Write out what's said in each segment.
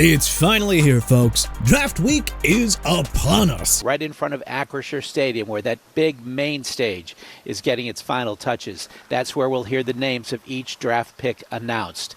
It's finally here, folks. Draft week is upon us. Right in front of Acrisure Stadium, where that big main stage is getting its final touches. That's where we'll hear the names of each draft pick announced.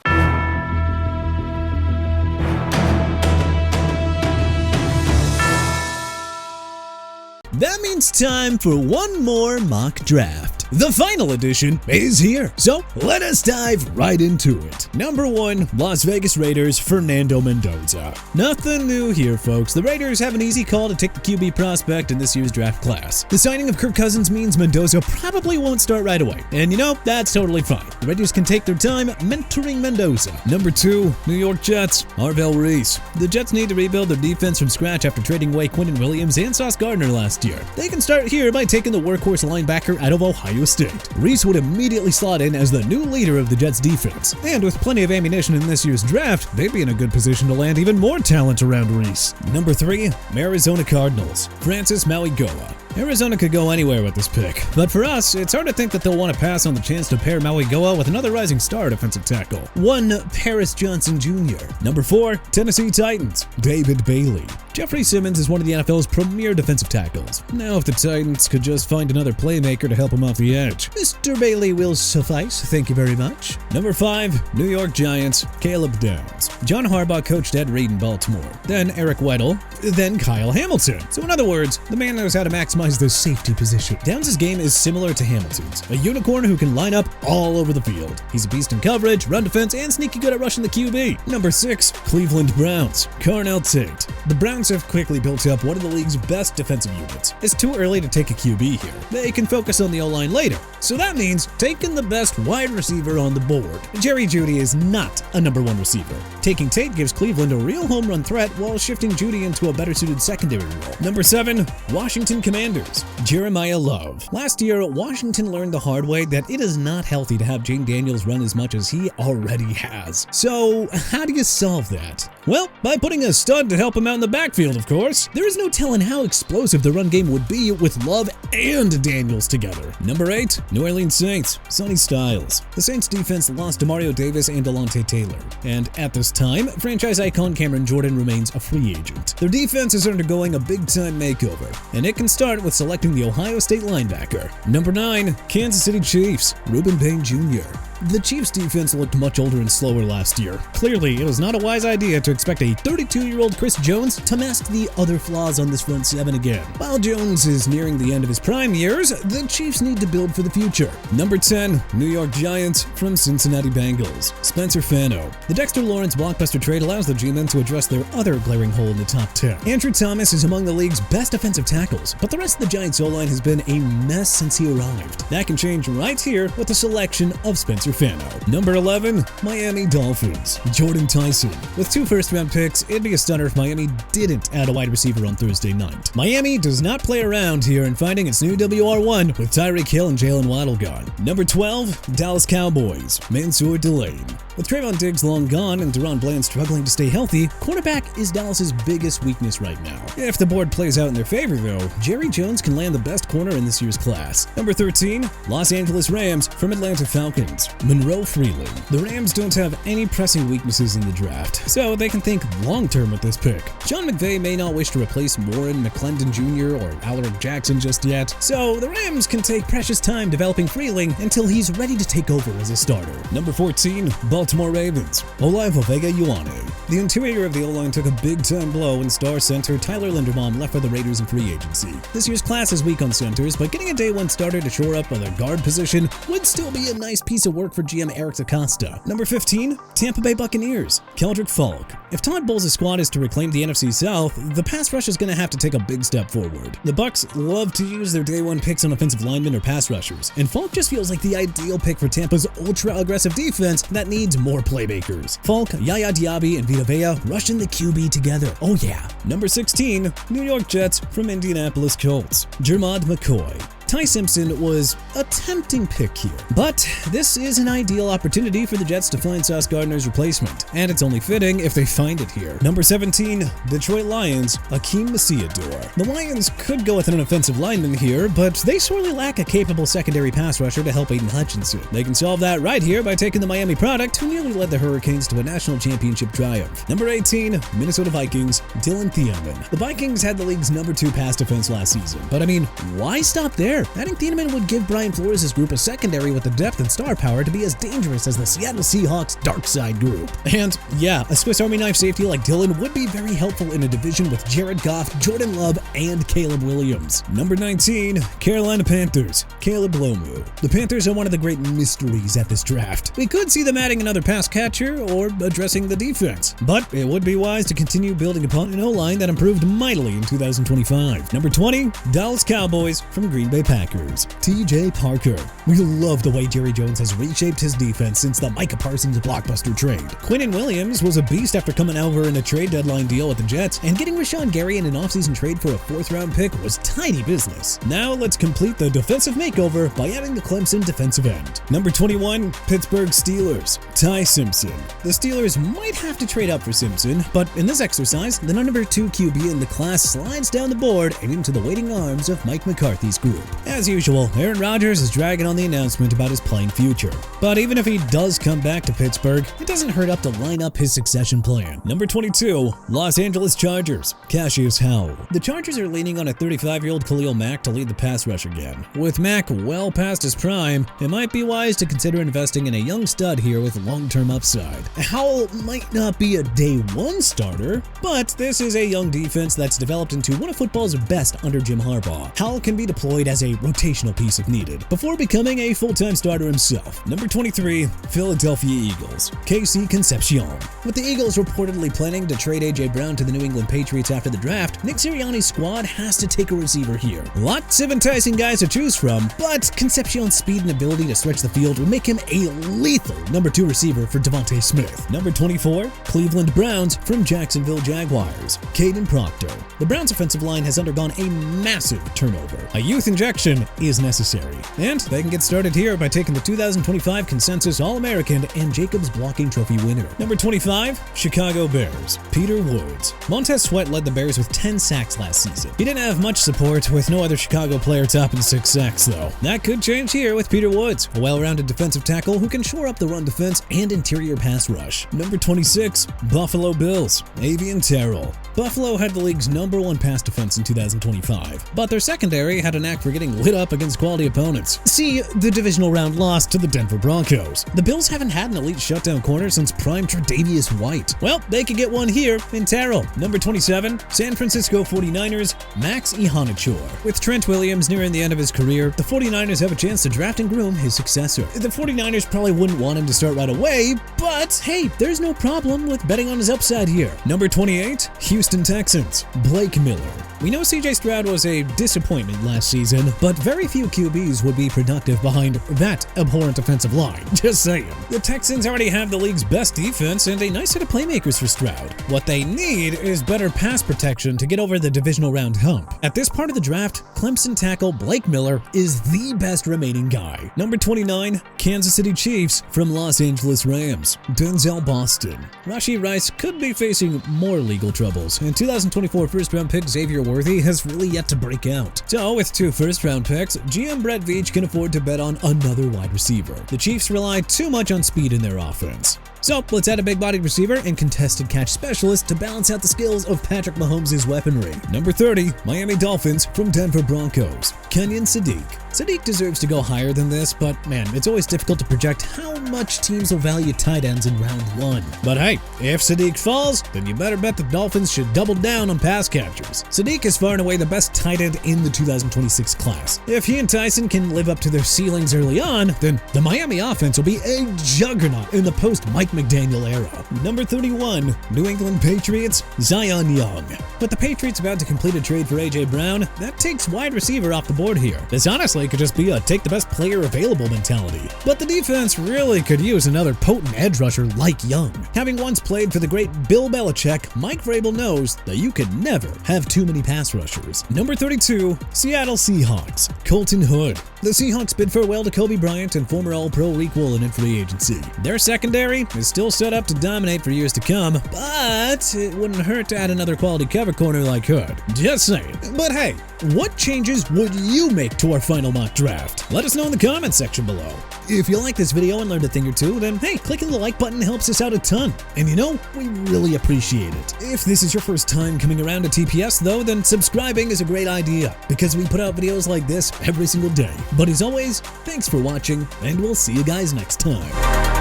That means time for one more mock draft. The final edition is here, so let us dive right into it. Number 1, Las Vegas Raiders, Fernando Mendoza. Nothing new here, folks. The Raiders have an easy call to take the QB prospect in this year's draft class. The signing of Kirk Cousins means Mendoza probably won't start right away, and that's totally fine. The Raiders can take their time mentoring Mendoza. Number 2, New York Jets, Arvell Reese. The Jets need to rebuild their defense from scratch after trading away Quentin Williams and Sauce Gardner last year. They can start here by taking the workhorse linebacker out of Ohio State. Reese would immediately slot in as the new leader of the Jets defense, and with plenty of ammunition in this year's draft, they'd be in a good position to land even more talent around Reese. Number 3, Arizona Cardinals, Francis Mauigoa. Arizona could go anywhere with this pick, but for us, it's hard to think that they'll want to pass on the chance to pair Mauigoa with another rising star defensive tackle, one Paris Johnson Jr. Number 4, Tennessee Titans, David Bailey. Jeffrey Simmons is one of the NFL's premier defensive tackles. Now if the Titans could just find another playmaker to help him off the edge, Mr. Bailey will suffice, thank you very much. Number 5, New York Giants, Caleb Downs. John Harbaugh coached Ed Reed in Baltimore, then Eric Weddle, then Kyle Hamilton. So in other words, the man knows how to maximize the safety position. Downs' game is similar to Hamilton's, a unicorn who can line up all over the field. He's a beast in coverage, run defense, and sneaky good at rushing the QB. Number 6, Cleveland Browns, Carnell Tate. The Browns have quickly built up one of the league's best defensive units. It's too early to take a QB here. They can focus on the O-line later. So that means taking the best wide receiver on the board. Jerry Jeudy is not a number 1 receiver. Taking Tate gives Cleveland a real home run threat while shifting Jeudy into a better suited secondary role. Number 7, Washington Commanders, Jeremiah Love. Last year, Washington learned the hard way that it is not healthy to have Jane Daniels run as much as he already has. So how do you solve that? Well, by putting a stud to help him out in the backfield, of course. There is no telling how explosive the run game would be with Love and Daniels together. Number 8, New Orleans Saints, Sonny Styles. The Saints defense lost Demario Davis and Delonte Taylor, and at this time, franchise icon Cameron Jordan remains a free agent. Their defense is undergoing a big-time makeover, and it can start with selecting the Ohio State linebacker. Number 9, Kansas City Chiefs, Reuben Payne Jr. The Chiefs' defense looked much older and slower last year. Clearly, it was not a wise idea to expect a 32-year-old Chris Jones to mask the other flaws on this front seven again. While Jones is nearing the end of his prime years, the Chiefs need to build for the future. Number 10, New York Giants from Cincinnati Bengals, Spencer Fano. The Dexter Lawrence blockbuster trade allows the G-men to address their other glaring hole in the top 10. Andrew Thomas is among the league's best defensive tackles, but the rest of the Giants' O-line has been a mess since he arrived. That can change right here with the selection of Spencer Fano. Number 11, Miami Dolphins, Jordan Tyson. With 2 first-round picks, it'd be a stunner if Miami didn't add a wide receiver on Thursday night. Miami does not play around here in finding its new WR1 with Tyreek Hill and Jalen Waddle gone. Number 12, Dallas Cowboys, Mansour Delane. With Trayvon Diggs long gone and Deron Bland struggling to stay healthy, quarterback is Dallas's biggest weakness right now. If the board plays out in their favor, though, Jerry Jones can land the best corner in this year's class. Number 13, Los Angeles Rams from Atlanta Falcons, Monroe Freeling. The Rams don't have any pressing weaknesses in the draft, so they can think long-term with this pick. Sean McVay may not wish to replace Warren McClendon Jr. or Alaric Jackson just yet, so the Rams can take precious time developing Freeling until he's ready to take over as a starter. Number 14, Baltimore Ravens, Olaivo Vega-Ioane. The interior of the O-line took a big-time blow when star center Tyler Linderbaum left for the Raiders in free agency. This year's class is weak on centers, but getting a day 1 starter to shore up the guard position would still be a nice piece of work for GM Eric Acosta. Number 15, Tampa Bay Buccaneers, Keldrick Falk. If Todd Bowles' squad is to reclaim the NFC South, the pass rush is going to have to take a big step forward. The Bucs love to use their day 1 picks on offensive linemen or pass rushers, and Falk just feels like the ideal pick for Tampa's ultra-aggressive defense that needs more playmakers. Falk, Yaya Diaby, and Vita Vea rushing the QB together. Oh yeah. Number 16, New York Jets from Indianapolis Colts, Jermod McCoy. Ty Simpson was a tempting pick here, but this is an ideal opportunity for the Jets to find Sauce Gardner's replacement, and it's only fitting if they find it here. Number 17, Detroit Lions, Akeem Maciador. The Lions could go with an offensive lineman here, but they sorely lack a capable secondary pass rusher to help Aiden Hutchinson. They can solve that right here by taking the Miami product, who nearly led the Hurricanes to a national championship triumph. Number 18, Minnesota Vikings, Dylan Thieneman. The Vikings had the league's number 2 pass defense last season, but I mean, why stop there? Adding Thieneman would give Brian Flores' group a secondary with the depth and star power to be as dangerous as the Seattle Seahawks' dark side group. And yeah, a Swiss Army knife safety like Dylan would be very helpful in a division with Jared Goff, Jordan Love, and Caleb Williams. Number 19, Carolina Panthers, Caleb Lomu. The Panthers are one of the great mysteries at this draft. We could see them adding another pass catcher or addressing the defense, but it would be wise to continue building upon an O-line that improved mightily in 2025. Number 20, Dallas Cowboys from Green Bay Packers, TJ Parker. We love the way Jerry Jones has reshaped his defense since the Micah Parsons blockbuster trade. Quinnen Williams was a beast after coming over in a trade deadline deal with the Jets, and getting Rashawn Gary in an offseason trade for a 4th-round pick was tiny business. Now let's complete the defensive makeover by adding the Clemson defensive end. Number 21, Pittsburgh Steelers, Ty Simpson. The Steelers might have to trade up for Simpson, but in this exercise, the number 2 QB in the class slides down the board and into the waiting arms of Mike McCarthy's group. As usual, Aaron Rodgers is dragging on the announcement about his playing future. But even if he does come back to Pittsburgh, it doesn't hurt up to line up his succession plan. Number 22, Los Angeles Chargers, Cassius Howell. The Chargers are leaning on a 35-year-old Khalil Mack to lead the pass rush again. With Mack well past his prime, it might be wise to consider investing in a young stud here with long-term upside. Howell might not be a day-1 starter, but this is a young defense that's developed into one of football's best under Jim Harbaugh. Howell can be deployed as a rotational piece if needed, before becoming a full-time starter himself. Number 23, Philadelphia Eagles, KC Concepcion. With the Eagles reportedly planning to trade A.J. Brown to the New England Patriots after the draft, Nick Sirianni's squad has to take a receiver here. Lots of enticing guys to choose from, but Concepcion's speed and ability to stretch the field would make him a lethal number 2 receiver for Devontae Smith. Number 24, Cleveland Browns from Jacksonville Jaguars, Caden Proctor. The Browns' offensive line has undergone a massive turnover. A youth injection is necessary, and they can get started here by taking the 2025 Consensus All-American and Jacobs Blocking Trophy winner. Number 25, Chicago Bears, Peter Woods. Montez Sweat led the Bears with 10 sacks last season. He didn't have much support, with no other Chicago player topping 6 sacks though. That could change here with Peter Woods, a well-rounded defensive tackle who can shore up the run defense and interior pass rush. Number 26, Buffalo Bills, Avian Terrell. Buffalo had the league's number 1 pass defense in 2025, but their secondary had a knack for getting lit up against quality opponents. See the divisional round loss to the Denver Broncos. The Bills haven't had an elite shutdown corner since prime Tre'Davious White. Well, they could get one here in Terrell. Number 27, San Francisco 49ers, Max Ihanachor. With Trent Williams nearing the end of his career, the 49ers have a chance to draft and groom his successor. The 49ers probably wouldn't want him to start right away, but hey, there's no problem with betting on his upside here. Number 28, Houston Texans, Blake Miller. We know CJ Stroud was a disappointment last season, but very few QBs would be productive behind that abhorrent offensive line. Just saying. The Texans already have the league's best defense and a nice set of playmakers for Stroud. What they need is better pass protection to get over the divisional round hump. At this part of the draft, Clemson tackle Blake Miller is the best remaining guy. Number 29, Kansas City Chiefs from Los Angeles Rams, Denzel Boston. Rashee Rice could be facing more legal troubles, and 2024 first-round pick Xavier Worthy has really yet to break out. So, with 2 first-round picks, GM Brett Veach can afford to bet on another wide receiver. The Chiefs rely too much on speed in their offense. So, let's add a big-bodied receiver and contested catch specialist to balance out the skills of Patrick Mahomes' weaponry. Number 30, Miami Dolphins from Denver Broncos, Kenyon Sadiq. Sadiq deserves to go higher than this, but man, it's always difficult to project how much teams will value tight ends in round 1. But hey, if Sadiq falls, then you better bet the Dolphins should double down on pass catchers. Sadiq is far and away the best tight end in the 2026 class. If he and Tyson can live up to their ceilings early on, then the Miami offense will be a juggernaut in the post-Mike McDaniel era. Number 31, New England Patriots, Zion Young. With the Patriots about to complete a trade for A.J. Brown, that takes wide receiver off the board here. This honestly could just be a take the best player available mentality. But the defense really could use another potent edge rusher like Young. Having once played for the great Bill Belichick, Mike Vrabel knows that you could never have too many pass rushers. Number 32, Seattle Seahawks, Colton Hood. The Seahawks bid farewell to Kobe Bryant and former All-Pro Reek Woolen in free agency. Their secondary is still set up to dominate for years to come, but it wouldn't hurt to add another quality cover corner like Hood. Just saying. But hey, what changes would you make to our final mock draft? Let us know in the comments section below. If you like this video and learned a thing or two, then hey, clicking the like button helps us out a ton. And you know, we really appreciate it. If this is your first time coming around to TPS though, then subscribing is a great idea, because we put out videos like this every single day. But as always, thanks for watching, and we'll see you guys next time.